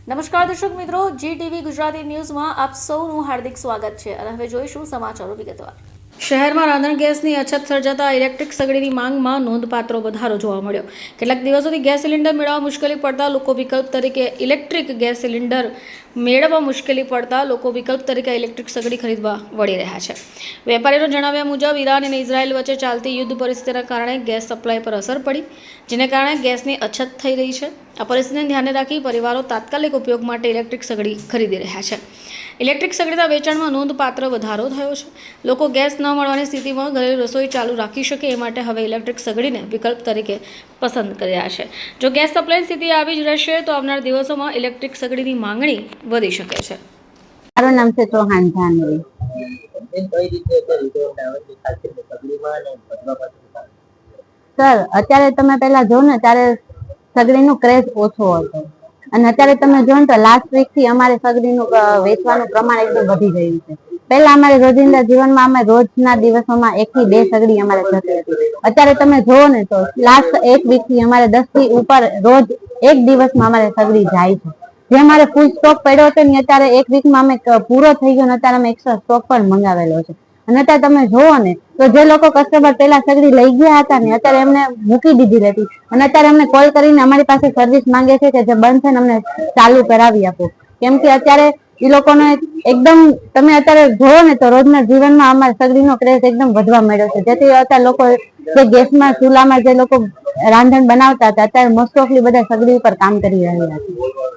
નમસ્કાર દર્શક મિત્રો, GTV ગુજરાતી ન્યૂઝમાં આપ સૌનું હાર્દિક સ્વાગત છે અને હવે જોઈશું સમાચારો વિગતવાર। શહેરમાં રાંધણ ગેસની અછત સર્જાતા ઇલેક્ટ્રિક સગડીની માંગમાં નોંધપાત્ર વધારો જોવા મળ્યો। કેટલાક દિવસોથી ગેસ સિલિન્ડર મેળવવા મુશ્કેલી પડતા લોકો વિકલ્પ તરીકે ઇલેક્ટ્રિક ઇલેક્ટ્રિક સગડી ખરીદવા વળી રહ્યા છે। વેપારીઓના જણાવ્યા મુજબ ઈરાન અને ઇઝરાયલ વચ્ચે ચાલતી યુદ્ધ પરિસ્થિતિના કારણે ગેસ સપ્લાય પર અસર પડી, જેને કારણે ગેસની અછત થઈ રહી છે। આ પરિસ્થિતિને ધ્યાને રાખી પરિવારો તાત્કાલિક ઉપયોગ માટે ઇલેક્ટ્રિક સગડી ખરીદી રહ્યા છે। ઇલેક્ટ્રિક સગડીના વેચાણમાં નોંધપાત્ર વધારો થયો છે। લોકો ગેસ ન મળવાની સ્થિતિમાં ઘરેલું રસોઈ ચાલુ રાખી શકે એ માટે હવે ઇલેક્ટ્રિક સગડીને વિકલ્પ તરીકે પસંદ કર્યા છે। જો ગેસ સપ્લાયની સ્થિતિ આવી જ રહેશે તો આવનાર દિવસોમાં ઇલેક્ટ્રિક સગડીની માંગણી વધી શકે છે। મારું નામ છે ચૌહાણ જાનવી। સર, અત્યારે તમે પહેલા જો ને ત્યારે સગડીનું ક્રેઝ ઓછો હતો અને અત્યારે તમે જો ને તો લાસ્ટ વીક થી અમારે સગડીનું વેચવાનું પ્રમાણ એકદમ વધી ગયું છે। પહેલા અમારે રોજિંદા જીવનમાં અમે રોજના દિવસોમાં 1 થી 2 સગડી અમારે થતી હતી। અત્યારે તમે જોવો ને તો લાસ્ટ એક વીક થી અમારે 10 થી ઉપર રોજ એક દિવસમાં અમારે સગડી જાય છે। જે અમારે ફૂલ સ્ટોક પડ્યો હતો ને અત્યારે એક વીકમાં અમે પૂરો થઈ ગયો ને અત્યારે અમે એક્સ્ટ્રા સ્ટોક પણ મંગાવેલો છે। અને અત્યારે તમે જોવો ને તો જે લોકો કસ્ટમર પહેલા સગડી લઈ ગયા હતા ને અત્યારે એમને મૂકી દીધી હતી અને અત્યારે અમને કોલ કરીને અમારી પાસે સર્વિસ માંગે છે કે જે બંધ છે ને અમને ચાલુ કરાવી આપો। કેમ કે અત્યારે એ લોકોને એકદમ તમે અત્યારે જોવો ને તો રોજના જીવનમાં અમારા સગડીનો ક્રેઝ એકદમ વધવા માંડ્યો છે। જેથી અત્યારે લોકો જે ગેસમાં ચૂલામાં જે લોકો રાંધણ બનાવતા હતા અત્યારે મોસ્ટ ઓફલી બધા સગડી ઉપર કામ કરી રહ્યા છે।